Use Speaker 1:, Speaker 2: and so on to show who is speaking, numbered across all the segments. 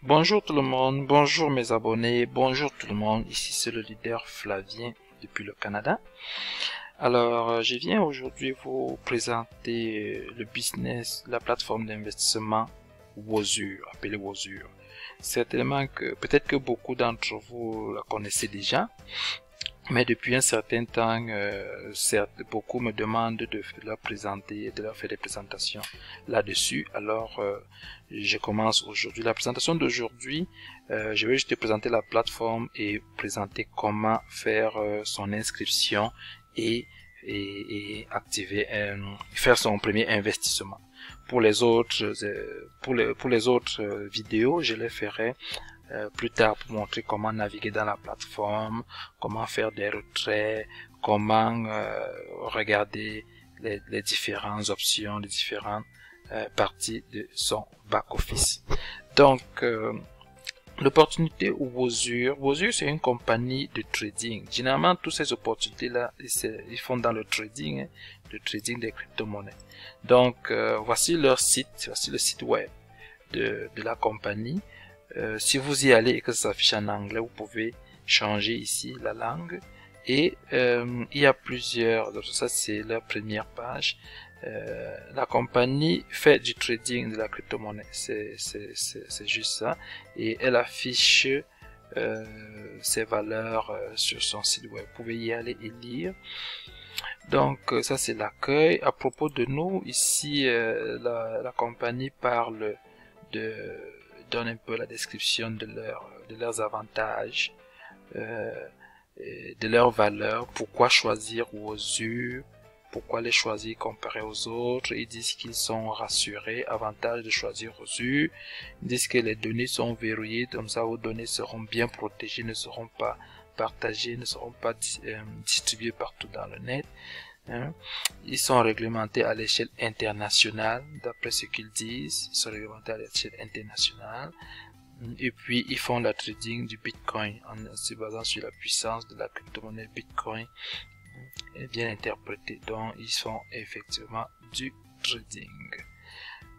Speaker 1: Bonjour tout le monde, bonjour mes abonnés, bonjour tout le monde, ici c'est le leader Flavien depuis le Canada. Alors, je viens aujourd'hui vous présenter le business, la plateforme d'investissement Wozur, appelée Wozur. Certainement que, peut-être que beaucoup d'entre vous la connaissez déjà, mais depuis un certain temps, beaucoup me demandent de leur présenter, de leur faire des présentations là-dessus. Alors, je commence aujourd'hui. La présentation d'aujourd'hui, je vais juste te présenter la plateforme et présenter comment faire son inscription et activer, faire son premier investissement. Pour les autres, vidéos, je les ferai plus tard pour montrer comment naviguer dans la plateforme, comment faire des retraits, comment regarder les différentes options, les différentes parties de son back-office. Donc, l'opportunité Wozur, c'est une compagnie de trading. Généralement, toutes ces opportunités-là, ils font dans le trading des crypto-monnaies. Donc, voici leur site, voici le site web de la compagnie. Si vous y allez et que ça s'affiche en anglais, vous pouvez changer ici la langue. Et il y a plusieurs, donc ça c'est la première page. La compagnie fait du trading de la crypto-monnaie, c'est juste ça. Et elle affiche ses valeurs sur son site web. Vous pouvez y aller et lire. Donc ça c'est l'accueil. À propos de nous, ici la compagnie parle donne un peu la description de leurs avantages, de leurs valeurs, pourquoi choisir Wozur, pourquoi les choisir comparé aux autres. Ils disent qu'ils sont rassurés, avantage de choisir Wozur. Ils disent que les données sont verrouillées, comme ça vos données seront bien protégées, ne seront pas partagées, ne seront pas distribuées partout dans le net. Ils sont réglementés à l'échelle internationale, d'après ce qu'ils disent. Ils sont réglementés à l'échelle internationale. Et puis, ils font le trading du Bitcoin en se basant sur la puissance de la crypto-monnaie Bitcoin bien interprétée. Donc, ils font effectivement du trading.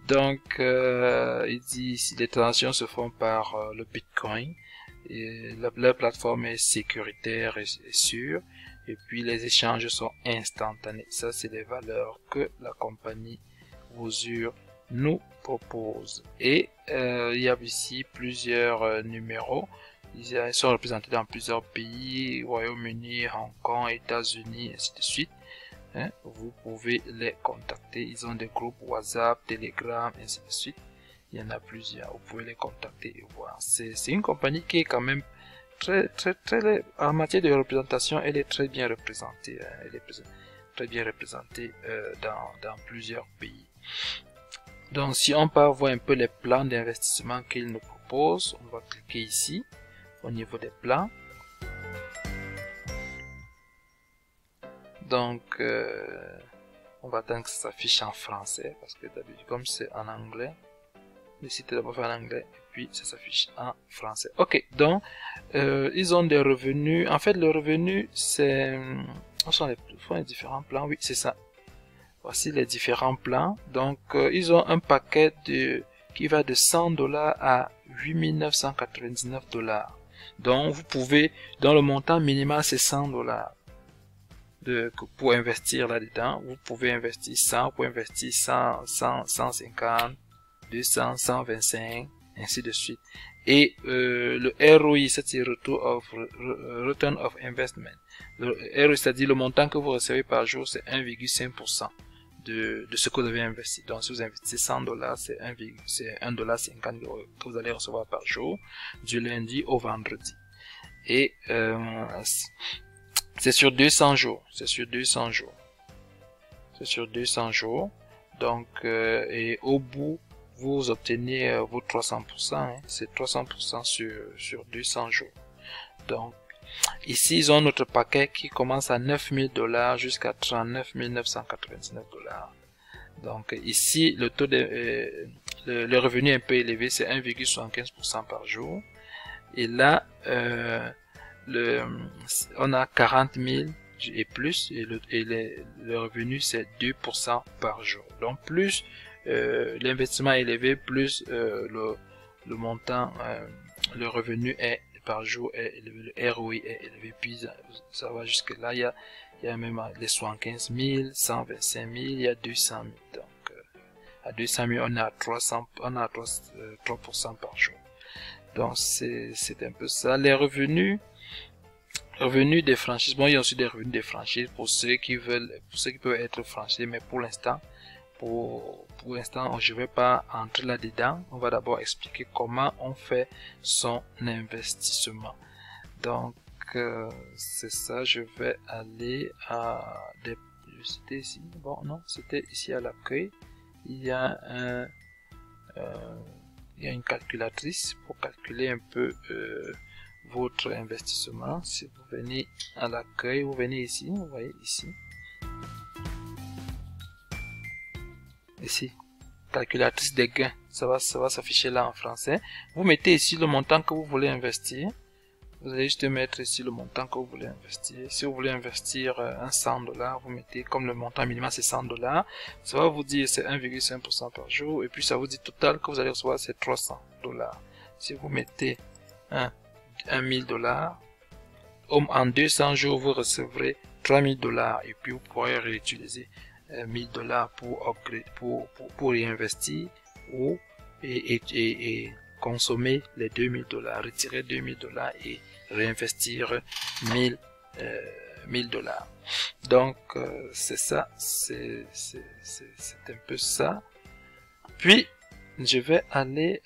Speaker 1: Donc, ils disent les transactions se font par le Bitcoin. Et la plateforme est sécuritaire et sûre. Et puis les échanges sont instantanés. Ça, c'est les valeurs que la compagnie Wozur nous propose. Et il y a ici plusieurs numéros. Ils sont représentés dans plusieurs pays, Royaume-Uni, Hong Kong, États-Unis, ainsi de suite. Vous pouvez les contacter. Ils ont des groupes WhatsApp, Telegram, ainsi de suite. Il y en a plusieurs. Vous pouvez les contacter et voir. C'est une compagnie qui est quand même en matière de représentation, elle est très bien représentée. Elle est très bien représentée dans plusieurs pays. Donc, si on peut voir un peu les plans d'investissement qu'ils nous proposent, on va cliquer ici au niveau des plans. Donc, on va attendre que ça s'affiche en français parce que d'habitude, comme c'est en anglais, le site est d'abord fait en anglais. Puis ça s'affiche en français. Ok, donc ils ont des revenus. En fait, le revenu, c'est les différents plans. Oui, c'est ça. Voici les différents plans. Donc, ils ont un paquet qui va de $100 à 8 999 $. Donc, vous pouvez, dans le montant minimal, c'est $100 pour investir là-dedans. Vous pouvez investir 100, vous pouvez investir 100, 150, 200, 125. Ainsi de suite. Et le ROI, c'est Return of Investment. Le ROI, c'est-à-dire le montant que vous recevez par jour, c'est 1,5% de ce que vous avez investi. Donc, si vous investissez $100, c'est 1,50$ que vous allez recevoir par jour, du lundi au vendredi. Et c'est sur 200 jours. C'est sur 200 jours. C'est sur 200 jours. Donc, et au bout, vous obtenez vos 300%, c'est 300% sur 200 jours. Donc, ici, ils ont notre paquet qui commence à $9 000 jusqu'à 39 999 $. Donc, ici, le taux le revenu est un peu élevé, c'est 1,75% par jour. Et là, on a 40 000 et plus, et le revenu, c'est 2% par jour. Donc, plus l'investissement est élevé, plus le montant, le revenu est par jour est élevé, le ROI est élevé, puis ça va jusque là, il y a même les 75 000, 125 000, il y a 200 000. Donc, à 200 000, on a 3% par jour. Donc, c'est un peu ça. Les revenus des franchises. Bon, il y a aussi des revenus des franchises pour ceux qui peuvent être franchisés, mais pour l'instant, je vais pas entrer là-dedans. On va d'abord expliquer comment on fait son investissement. Donc, c'est ça. Je vais aller à des... C'était ici. Bon, non, c'était ici à l'accueil. Il y a une calculatrice pour calculer un peu votre investissement. Si vous venez à l'accueil, vous venez ici, vous voyez ici. Ici, calculatrice des gains, ça va s'afficher là en français. Vous mettez ici le montant que vous voulez investir. Vous allez juste mettre ici le montant que vous voulez investir. Si vous voulez investir un $100, vous mettez comme le montant minimum c'est $100. Ça va vous dire c'est 1,5% par jour. Et puis ça vous dit total que vous allez recevoir c'est $300. Si vous mettez $1,000, en 200 jours vous recevrez $3,000 et puis vous pourrez réutiliser $1,000 pour réinvestir ou et consommer les $2,000, retirer $2,000 et réinvestir $1,000. Donc c'est ça, c'est un peu ça. Puis je vais aller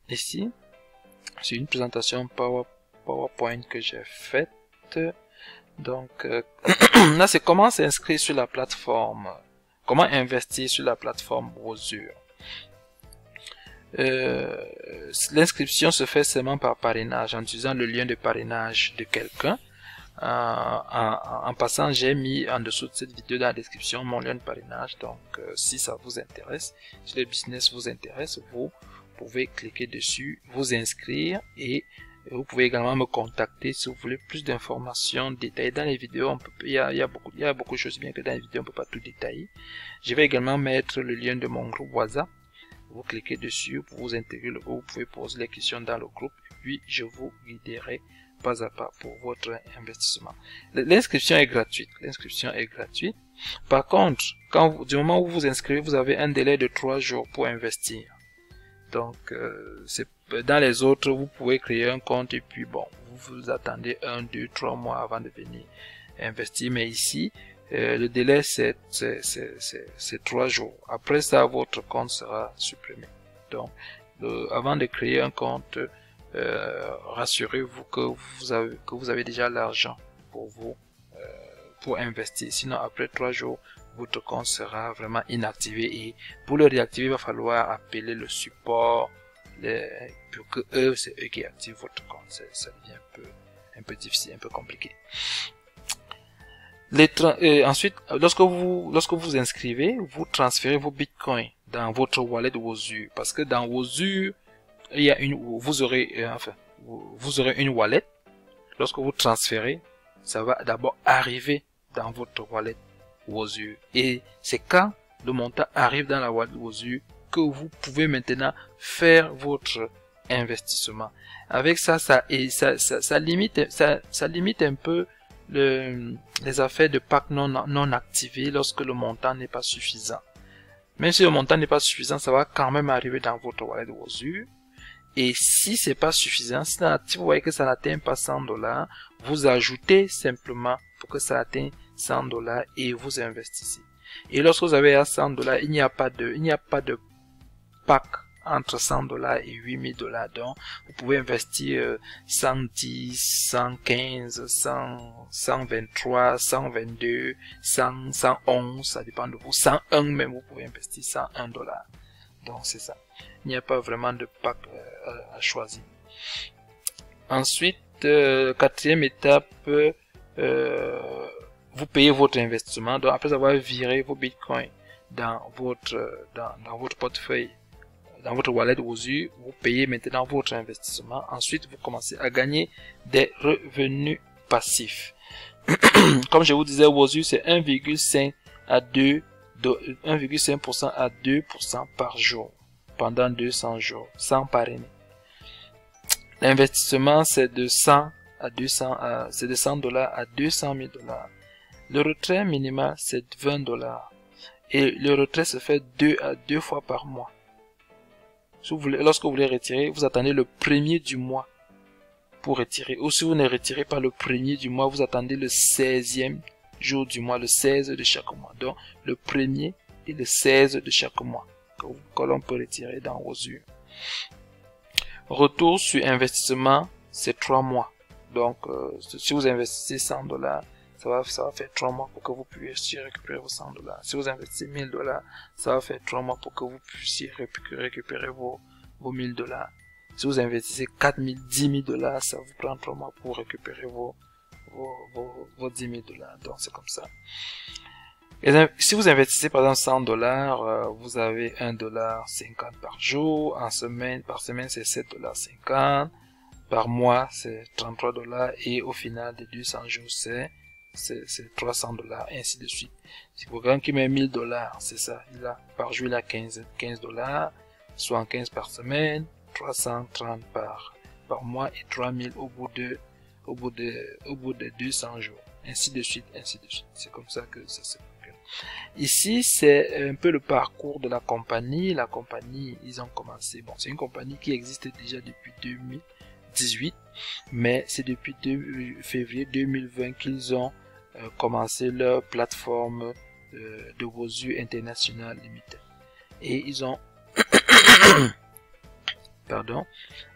Speaker 1: ici sur une présentation PowerPoint que j'ai faite. Donc là c'est comment s'inscrire sur la plateforme, comment investir sur la plateforme Wozur. L'inscription se fait seulement par parrainage en utilisant le lien de parrainage de quelqu'un. En passant, j'ai mis en dessous de cette vidéo dans la description mon lien de parrainage. Donc si ça vous intéresse, si le business vous intéresse, vous pouvez cliquer dessus, vous inscrire et vous pouvez également me contacter si vous voulez plus d'informations détaillées. Dans les vidéos, il y a beaucoup de choses, bien que dans les vidéos, on ne peut pas tout détailler. Je vais également mettre le lien de mon groupe WhatsApp. Vous cliquez dessus pour vous intégrer, vous pouvez poser les questions dans le groupe et puis je vous guiderai pas à pas pour votre investissement. L'inscription est gratuite. Par contre, du moment où vous vous inscrivez, vous avez un délai de 3 jours pour investir. Donc, dans les autres, vous pouvez créer un compte et puis bon, vous attendez 1, 2, 3 mois avant de venir investir. Mais ici, le délai c'est 3 jours. Après ça, votre compte sera supprimé. Donc, avant de créer un compte, rassurez-vous que vous avez déjà l'argent pour investir. Sinon, après 3 jours, votre compte sera vraiment inactivé et pour le réactiver, il va falloir appeler le support pour que c'est eux qui activent votre compte. Ça devient un peu difficile, un peu compliqué. Ensuite, lorsque vous inscrivez, vous transférez vos bitcoins dans votre wallet Wozur, parce que dans Wozur, vous aurez une wallet. Lorsque vous transférez, ça va d'abord arriver dans votre wallet Wozur. Et c'est quand le montant arrive dans la wallet Wozur que vous pouvez maintenant faire votre investissement. Avec ça, ça limite un peu les affaires de pack non activés lorsque le montant n'est pas suffisant. Même si le montant n'est pas suffisant, ça va quand même arriver dans votre wallet Wozur. Et si c'est pas suffisant, si vous voyez que ça n'atteint pas $100, vous ajoutez simplement pour que ça atteigne $100 et vous investissez. Et lorsque vous avez à $100, il n'y a pas de pack entre $100 et $8,000. Donc, vous pouvez investir 110, 115, 100, 123, 122, 100, 111, ça dépend de vous. 101 même, vous pouvez investir $101. Donc, c'est ça. Il n'y a pas vraiment de pack à choisir. Ensuite, quatrième étape, vous payez votre investissement. Donc, après avoir viré vos bitcoins dans votre portefeuille, dans votre wallet Wozur, vous payez maintenant votre investissement. Ensuite, vous commencez à gagner des revenus passifs. Comme je vous disais, Wozur, c'est 1,5% à 2% par jour pendant 200 jours, sans parrainer. L'investissement, c'est de 100 à 200, c'est de 100 $ à 200 000 $. Le retrait minimal, c'est 20 $. Et le retrait se fait 2 à 2 fois par mois. Si vous voulez, lorsque vous voulez retirer, vous attendez le premier du mois pour retirer. Ou si vous ne retirez pas le premier du mois, vous attendez le 16e jour du mois, le 16 de chaque mois. Donc, le premier et le 16 de chaque mois que l'on peut retirer dans vos yeux. Retour sur investissement, c'est 3 mois. Donc, si vous investissez 100 $, ça va faire 3 mois pour que vous puissiez récupérer vos 100 $. Si vous investissez 1000 $, ça va faire 3 mois pour que vous puissiez récupérer vos 1000 $. Si vous investissez 4000, 10 000 $, ça vous prend 3 mois pour récupérer vos 10 000 $. Donc, c'est comme ça. Et si vous investissez par exemple 100 $, vous avez 1,50 $ par jour. Par semaine, c'est 7,50 $. Par mois, c'est 33 $. Et au final des 200 jours, c'est 300 $, ainsi de suite. Si vous quelqu'un qui met 1000 $, c'est ça. Par jour, il a 15 $, soit 15 par semaine, 330 par mois et 3000 au bout de 200 jours. Ainsi de suite, ainsi de suite. C'est comme ça que ça se fait. Ici, c'est un peu le parcours de la compagnie. La compagnie, ils ont commencé. Bon, c'est une compagnie qui existe déjà depuis 2018, mais c'est depuis février 2020 qu'ils ont commencé leur plateforme de Wozu International Limited. Et ils ont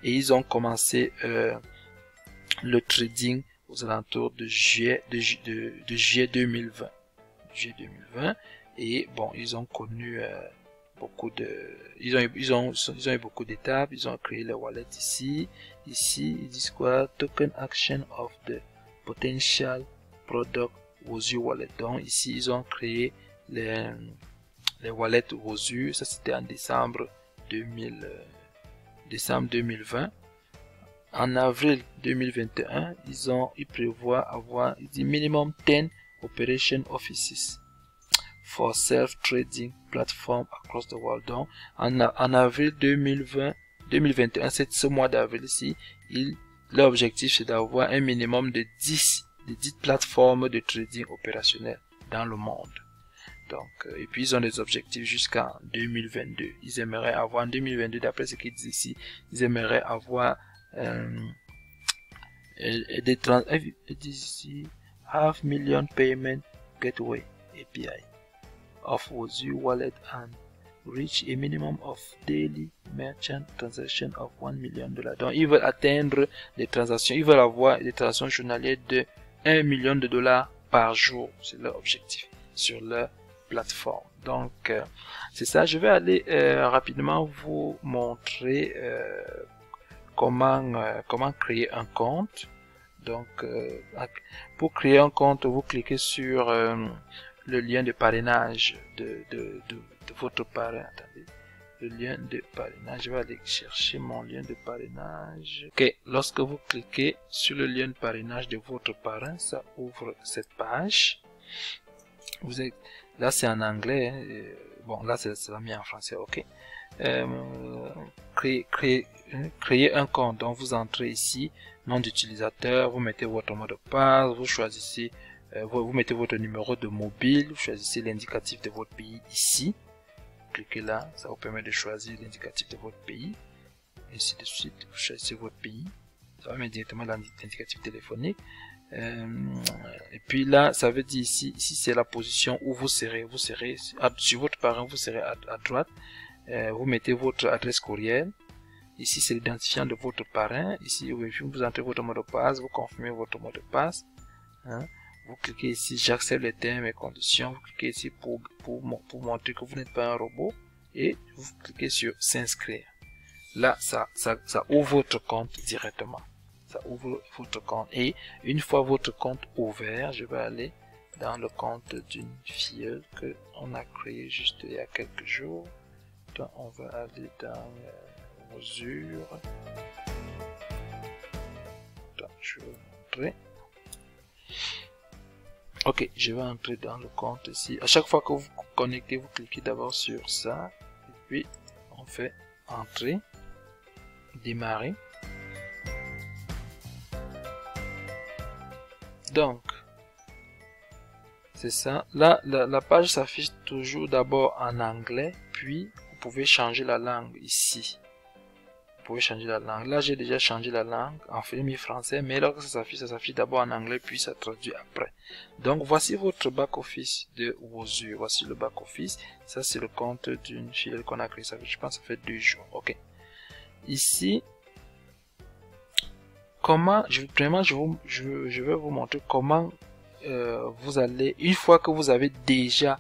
Speaker 1: et ils ont commencé le trading aux alentours de juillet 2020. Et bon, ils ont connu ils ont eu beaucoup d'étapes. Ils ont créé le wallet ici ils disent quoi? Token action of the potential product Wozu wallet. Donc ici ils ont créé les wallets Wozu. Ça c'était en décembre 2020. En avril 2021, ils prévoient avoir minimum 10 operation offices for self-trading platform across the world. Donc, en avril 2021, c'est ce mois d'avril ici, leur objectif c'est d'avoir un minimum de 10 plateformes de trading opérationnelles dans le monde. Donc, et puis ils ont des objectifs jusqu'en 2022. Ils aimeraient avoir en 2022, d'après ce qu'ils disent ici, ils aimeraient avoir des ici, 500,000 payment gateway API of Wozu wallet and reach a minimum of daily merchant transaction of $1 million. Donc ils veulent atteindre des transactions, ils veulent avoir des transactions journalières de $1 million par jour. C'est leur objectif sur leur plateforme. Donc c'est ça. Je vais aller rapidement vous montrer comment créer un compte. Donc pour créer un compte, vous cliquez sur le lien de parrainage de votre parrain. Attendez, le lien de parrainage. Je vais aller chercher mon lien de parrainage. Ok, lorsque vous cliquez sur le lien de parrainage de votre parrain, ça ouvre cette page. Là c'est en anglais, hein, bon là c'est mis en français. Ok, créer un compte. Donc vous entrez ici, nom d'utilisateur, vous mettez votre mot de passe, vous choisissez, vous mettez votre numéro de mobile, vous choisissez l'indicatif de votre pays ici. Cliquez là, ça vous permet de choisir l'indicatif de votre pays. Ainsi de suite, vous choisissez votre pays, ça va mettre directement l'indicatif téléphonique. Et puis là, ça veut dire ici c'est la position où vous serez sur votre parrain, vous serez à droite. Vous mettez votre adresse courriel. Ici, c'est l'identifiant de votre parrain. Ici, vous entrez votre mot de passe, vous confirmez votre mot de passe. Hein. Vous cliquez ici, j'accepte les termes et conditions. Vous cliquez ici pour montrer que vous n'êtes pas un robot. Et vous cliquez sur s'inscrire. Là, ça ouvre votre compte directement. Ça ouvre votre compte. Et une fois votre compte ouvert, je vais aller dans le compte d'une fille que on a créé juste il y a quelques jours. Donc, on va aller dans mesure. Je vais vous montrer. Ok, je vais entrer dans le compte ici. À chaque fois que vous vous connectez, vous cliquez d'abord sur ça. Et puis, on fait entrer, démarrer. Donc, c'est ça. Là, la page s'affiche toujours d'abord en anglais, puis vous pouvez changer la langue ici. Vous pouvez changer la langue. Là, j'ai déjà changé la langue en français, mais lorsque ça s'affiche d'abord en anglais, puis ça traduit après. Donc, voici votre back-office de Wozu. Voici le back-office. Ça, c'est le compte d'une filiale qu'on a créé. Ça, je pense que ça fait 2 jours. OK. Ici, comment, je vais vous montrer comment vous allez, une fois que vous avez déjà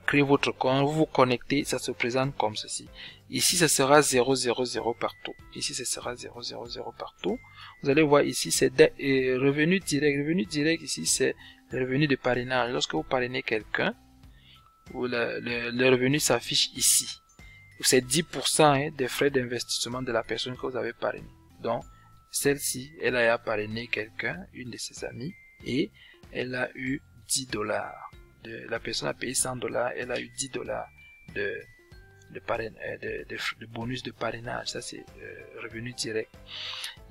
Speaker 1: créé votre compte, vous vous connectez, ça se présente comme ceci. Ici, ça sera 000 partout. Ici, ce sera 000 partout. Vous allez voir ici, c'est revenu direct. Revenu direct, ici, c'est le revenu de parrainage. Lorsque vous parrainez quelqu'un, le revenu s'affiche ici. C'est 10% hein, des frais d'investissement de la personne que vous avez parrainé. Donc, celle-ci, elle a parrainé quelqu'un, une de ses amies, et elle a eu 10 dollars. La personne a payé 100 dollars, elle a eu 10 dollars de bonus de parrainage. Ça, c'est revenu direct.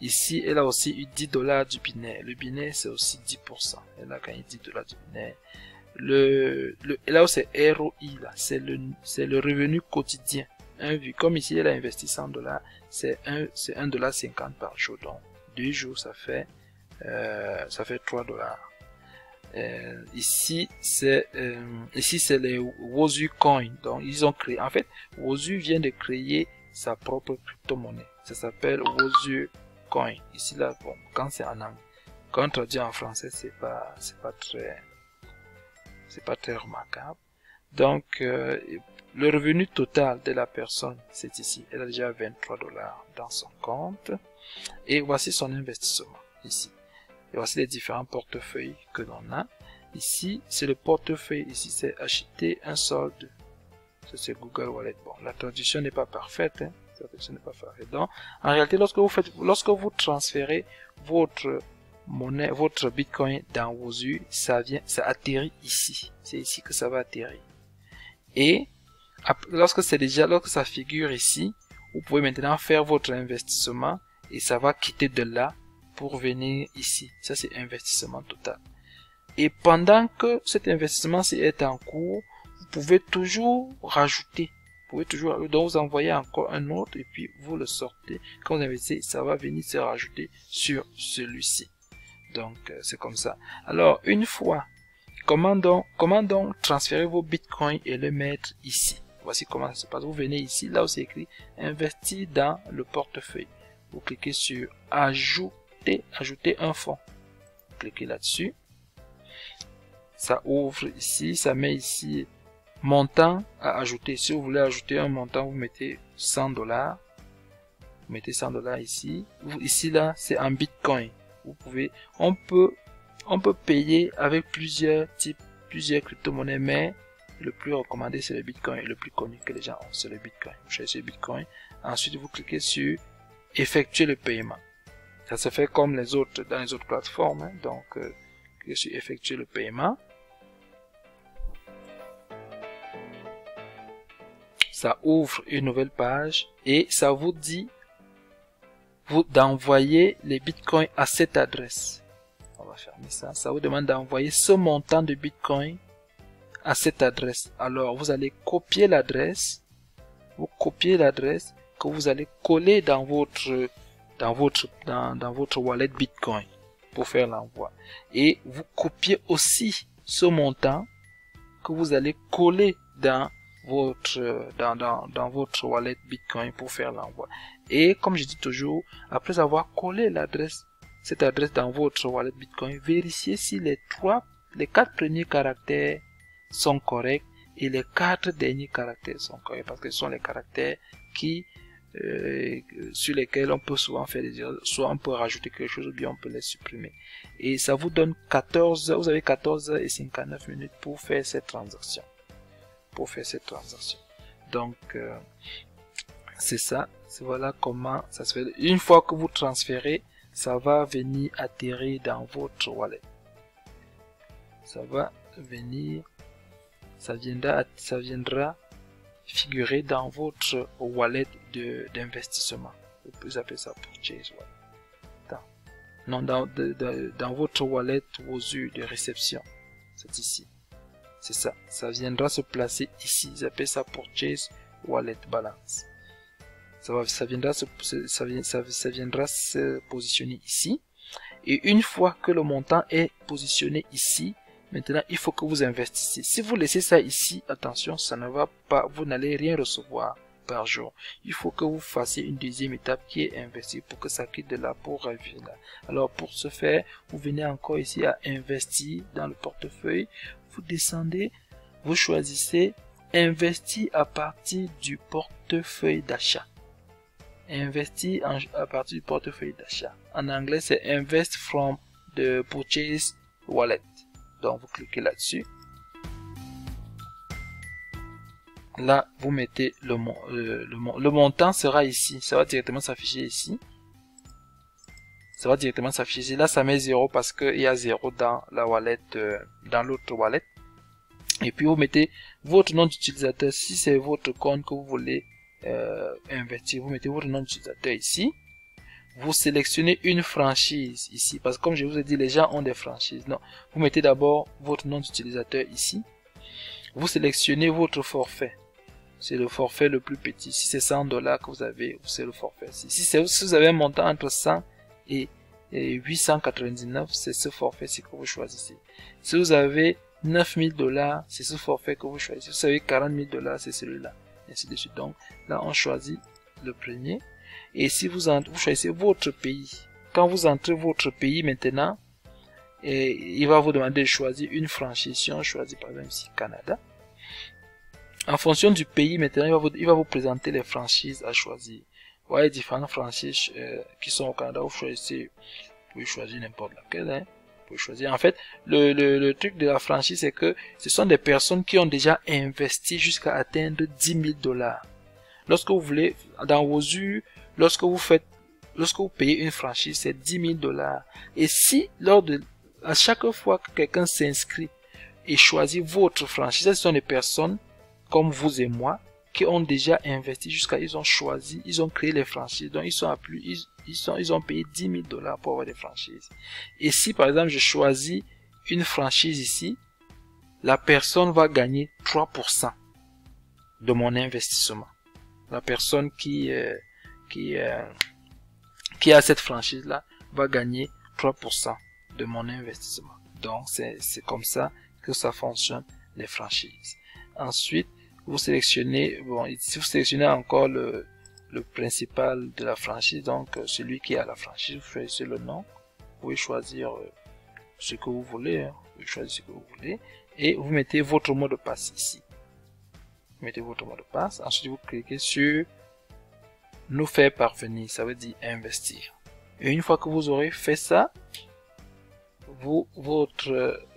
Speaker 1: Ici, elle a aussi eu 10 dollars du binaire. Le binaire, c'est aussi 10%. Elle a gagné 10 dollars du binaire. Là où c'est ROI, là, c'est le revenu quotidien. Comme ici, elle a investi 100 dollars, c'est 1,50$ par jour. Donc, 2 jours, ça fait 3 dollars. Ici, c'est les Wozu Coin. Donc, ils ont créé. En fait, Wozu vient de créer sa propre crypto-monnaie. Ça s'appelle Wozu Coin. Ici, là, bon, quand c'est en anglais, quand on traduit en français, c'est pas très remarquable. Donc, le revenu total de la personne, c'est ici. Elle a déjà 23 dollars dans son compte. Et voici son investissement, ici. Et voici les différents portefeuilles que l'on a. Ici, c'est le portefeuille. Ici, c'est acheter un solde. Ça, c'est Google Wallet. Bon, la traduction n'est pas parfaite. Hein. La traduction n'est pas parfaite. Donc, en réalité, lorsque vous transférez votre monnaie, votre Bitcoin dans Wozu, ça atterrit ici. C'est ici que ça va atterrir. Et lorsque ça figure ici, vous pouvez maintenant faire votre investissement et ça va quitter de là pour venir ici. Ça, c'est investissement total. Et pendant que cet investissement est en cours, vous pouvez toujours rajouter. Donc vous envoyez encore un autre et puis vous le sortez. Quand vous investissez, ça va venir se rajouter sur celui-ci. Donc, c'est comme ça. Alors, une fois, comment donc transférer vos bitcoins et le mettre ici? Voici comment ça se passe. Vous venez ici, là où c'est écrit investir dans le portefeuille. Vous cliquez sur ajouter un fonds. Vous cliquez là-dessus. Ça ouvre ici, ça met ici montant à ajouter. Si vous voulez ajouter un montant, vous mettez 100 dollars. Vous mettez 100 dollars ici. Ici là, c'est en bitcoin. Vous pouvez, on peut payer avec plusieurs crypto-monnaies, mais le plus recommandé c'est le bitcoin. Le plus connu que les gens ont, c'est le bitcoin. Vous choisissez le bitcoin. Ensuite, vous cliquez sur effectuer le paiement. Ça se fait comme dans les autres plateformes. Hein. Donc, cliquez sur effectuer le paiement. Ça ouvre une nouvelle page et ça vous dit d'envoyer les bitcoins à cette adresse. On va fermer ça. Ça vous demande d'envoyer ce montant de bitcoin à cette adresse. Alors, vous allez copier l'adresse. Vous copiez l'adresse que vous allez coller dans votre wallet bitcoin pour faire l'envoi. Et vous copiez aussi ce montant que vous allez coller dans votre wallet bitcoin pour faire l'envoi. Et comme je dis toujours, après avoir collé cette adresse dans votre wallet bitcoin, vérifiez si les 4 premiers caractères sont corrects et les 4 derniers caractères sont corrects, parce que ce sont les caractères sur lesquels on peut souvent faire des erreurs, soit on peut rajouter quelque chose ou bien on peut les supprimer. Et ça vous donne vous avez 14h59 minutes pour faire cette transaction. Donc, c'est ça. Voilà comment ça se fait. Une fois que vous transférez, ça va venir atterrir dans votre wallet. Ça viendra figurer dans votre wallet d'investissement. Vous pouvez appeler ça purchase wallet. Non, dans votre wallet Wozu de réception. C'est ici. C'est ça. Ça viendra se placer ici. Ils appellent ça Purchase Wallet Balance. Ça viendra se positionner ici. Et une fois que le montant est positionné ici, maintenant il faut que vous investissiez. Si vous laissez ça ici, attention, ça ne va pas, vous n'allez rien recevoir par jour. Il faut que vous fassiez une deuxième étape qui est investir pour que ça quitte de là pour revenir là. Alors pour ce faire, vous venez encore ici à investir dans le portefeuille. Vous descendez, vous choisissez investir à partir du portefeuille d'achat. Investir à partir du portefeuille d'achat. En anglais, c'est Invest from the Purchase Wallet. Donc, vous cliquez là-dessus. Là, vous mettez le montant sera ici. Ça va directement s'afficher ici. Ça va directement s'afficher ici. Là, ça met 0 parce qu'il y a 0 dans la wallet, dans l'autre wallet. Et puis, vous mettez votre nom d'utilisateur. Si c'est votre compte que vous voulez investir, vous mettez votre nom d'utilisateur ici. Vous sélectionnez une franchise ici, parce que comme je vous ai dit, les gens ont des franchises. Non, vous mettez d'abord votre nom d'utilisateur ici. Vous sélectionnez votre forfait. C'est le forfait le plus petit. Si c'est 100 $ que vous avez, c'est le forfait. Si vous avez un montant entre 100 et 899, c'est ce forfait-ci que vous choisissez. Si vous avez 9000 $, c'est ce forfait que vous choisissez. Si vous avez 40 000 $, c'est celui-là. Ainsi de suite. Donc, là, on choisit le premier. Et si vous choisissez votre pays, quand vous entrez votre pays maintenant, il va vous demander de choisir une franchise. Si on choisit par exemple ici Canada, en fonction du pays maintenant, il va vous présenter les franchises à choisir. Vous voyez différentes franchises qui sont au Canada. Vous pouvez choisir n'importe laquelle. Hein. Vous pouvez choisir. En fait, le truc de la franchise, c'est que ce sont des personnes qui ont déjà investi jusqu'à atteindre 10 000 $. Lorsque vous voulez, dans Wozu, lorsque vous payez une franchise, c'est 10 000 $. Et si, à chaque fois que quelqu'un s'inscrit et choisit votre franchise, ce sont des personnes comme vous et moi qui ont déjà investi ils ont créé les franchises. Donc, ils ont payé 10 000 $ pour avoir des franchises. Et si, par exemple, je choisis une franchise ici, la personne va gagner 3% de mon investissement. La personne qui a cette franchise-là va gagner 3% de mon investissement. Donc, c'est comme ça que ça fonctionne, les franchises. Ensuite, vous sélectionnez, si vous sélectionnez encore le principal de la franchise, donc celui qui a la franchise, vous choisissez le nom. Vous pouvez choisir ce que vous voulez. Hein. Vous pouvez choisir ce que vous voulez. Et vous mettez votre mot de passe ici. Vous mettez votre mot de passe. Ensuite, vous cliquez sur nous faire parvenir. Ça veut dire investir. Et une fois que vous aurez fait ça,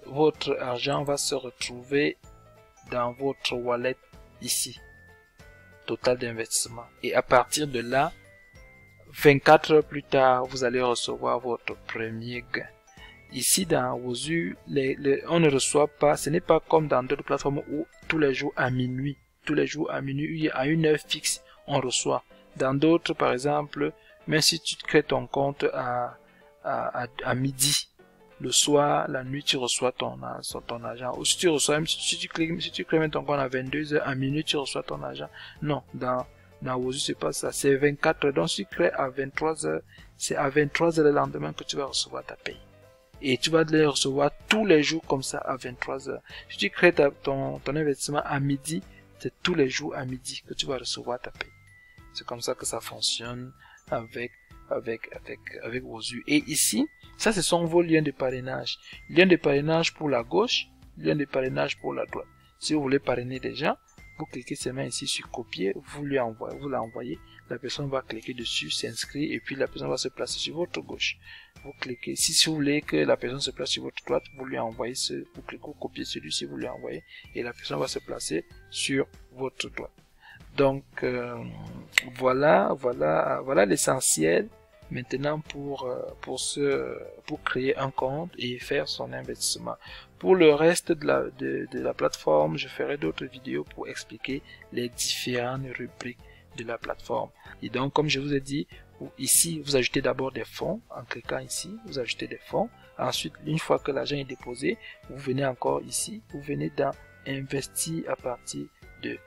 Speaker 1: votre argent va se retrouver dans votre wallet ici. Total d'investissement. Et à partir de là, 24 heures plus tard, vous allez recevoir votre premier gain. Ici, dans Wozu, on ne reçoit pas, ce n'est pas comme dans d'autres plateformes où tous les jours à minuit, à une heure fixe, on reçoit. Dans d'autres, par exemple, même si tu crées ton compte à midi, le soir, la nuit, tu reçois ton argent. Ou si tu reçois, même si tu crées même ton compte à 22 heures, à minuit, tu reçois ton argent. Non, dans Wozu, c'est pas ça. C'est 24 heures. Donc, si tu crées à 23 heures, c'est à 23 heures le lendemain que tu vas recevoir ta paye. Et tu vas les recevoir tous les jours comme ça à 23 heures. Si tu crées ton investissement à midi, c'est tous les jours à midi que tu vas recevoir ta paye. C'est comme ça que ça fonctionne avec Wozu. Et ici, ça ce sont vos liens de parrainage. Lien de parrainage pour la gauche, lien de parrainage pour la droite. Si vous voulez parrainer des gens, vous cliquez seulement ici sur copier, vous l'envoyez, la personne va cliquer dessus, s'inscrire et puis la personne va se placer sur votre gauche. Vous cliquez, si vous voulez que la personne se place sur votre droite, vous lui envoyez vous cliquez, vous copiez celui-ci, vous lui envoyez et la personne va se placer sur votre droite. Donc voilà l'essentiel maintenant pour créer un compte et faire son investissement. Pour le reste de la plateforme, je ferai d'autres vidéos pour expliquer les différentes rubriques de la plateforme. Et donc, comme je vous ai dit, Ici, vous ajoutez d'abord des fonds. En cliquant ici, vous ajoutez des fonds. Ensuite, une fois que l'argent est déposé, vous venez encore ici, vous venez dans investir à partir du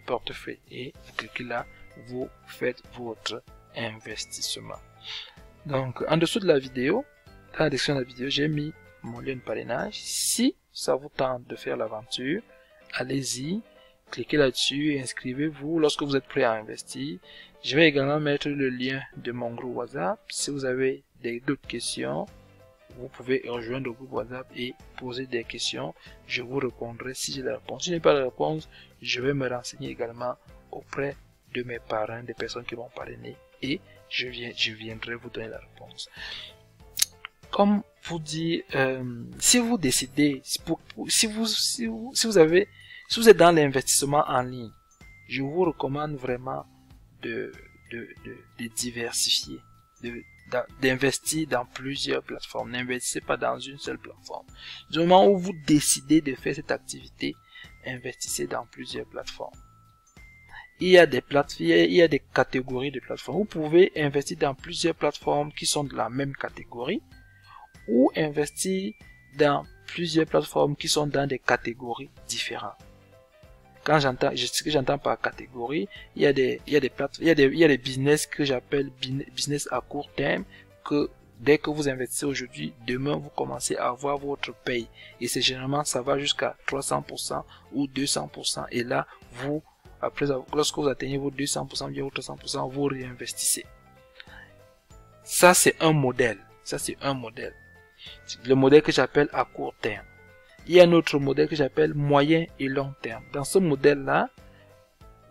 Speaker 1: portefeuille. Et vous cliquez là, vous faites votre investissement. Donc, en dessous de la vidéo, dans la description de la vidéo, j'ai mis mon lien de parrainage. Si ça vous tente de faire l'aventure, allez-y, cliquez là-dessus et inscrivez-vous lorsque vous êtes prêt à investir. Je vais également mettre le lien de mon groupe WhatsApp. Si vous avez d'autres questions, vous pouvez rejoindre le groupe WhatsApp et poser des questions. Je vous répondrai si j'ai la réponse. Si je n'ai pas la réponse, je vais me renseigner également auprès de mes parrains, des personnes qui m'ont parrainé, et je viendrai vous donner la réponse. Comme vous dit, si vous décidez, si vous êtes dans l'investissement en ligne, je vous recommande vraiment de diversifier, d'investir dans plusieurs plateformes. N'investissez pas dans une seule plateforme. Du moment où vous décidez de faire cette activité, investissez dans plusieurs plateformes. Il y a des catégories de plateformes. Vous pouvez investir dans plusieurs plateformes qui sont de la même catégorie, ou investir dans plusieurs plateformes qui sont dans des catégories différentes. Ce que j'entends par catégorie, il y a des business que j'appelle business à court terme, que dès que vous investissez aujourd'hui, demain vous commencez à avoir votre paye. Et c'est généralement, ça va jusqu'à 300% ou 200%. Et là, lorsque vous atteignez vos 200%, bien vos 300%, vous réinvestissez. Ça, c'est un modèle. Le modèle que j'appelle à court terme. Il y a un autre modèle que j'appelle moyen et long terme. Dans ce modèle-là,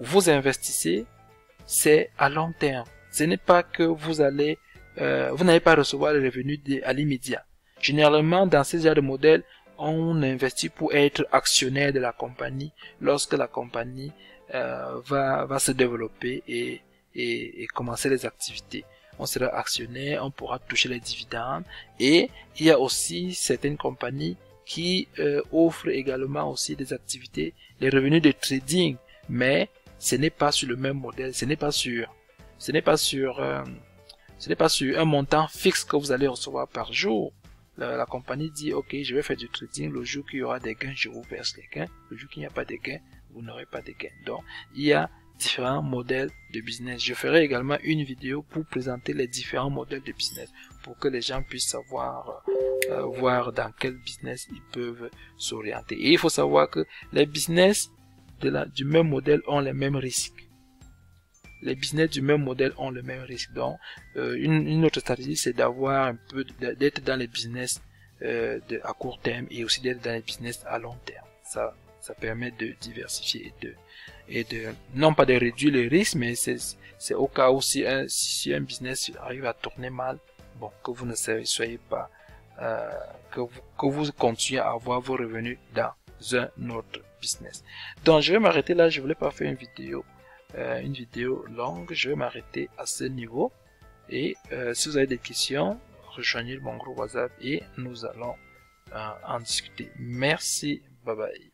Speaker 1: vous investissez, c'est à long terme. Ce n'est pas que vous n'allez pas recevoir les revenus à l'immédiat. Généralement, dans ce genre de modèle, on investit pour être actionnaire de la compagnie lorsque la compagnie va se développer et commencer les activités. On sera actionnaire, on pourra toucher les dividendes, et il y a aussi certaines compagnies qui offrent également aussi des activités, les revenus de trading, mais ce n'est pas sur le même modèle, ce n'est pas sur un montant fixe que vous allez recevoir par jour. La compagnie dit ok, je vais faire du trading, le jour qu'il y aura des gains, je vous verse les gains, le jour qu'il n'y a pas de gains, vous n'aurez pas de gains. Donc il y a différents modèles de business. Je ferai également une vidéo pour présenter les différents modèles de business, pour que les gens puissent savoir voir dans quel business ils peuvent s'orienter. Et il faut savoir que les business du même modèle ont les mêmes risques. Les business du même modèle ont le même risque. Donc, une autre stratégie, c'est d'avoir un peu, d'être dans les business à court terme et aussi d'être dans les business à long terme. Ça permet de diversifier et de non pas de réduire les risques, mais c'est au cas où si un business arrive à tourner mal, bon, que vous ne soyez pas que vous continuez à avoir vos revenus dans un autre business. Donc je vais m'arrêter là, je voulais pas faire une vidéo longue, je vais m'arrêter à ce niveau, et si vous avez des questions, rejoignez mon groupe WhatsApp et nous allons en discuter. Merci, bye bye.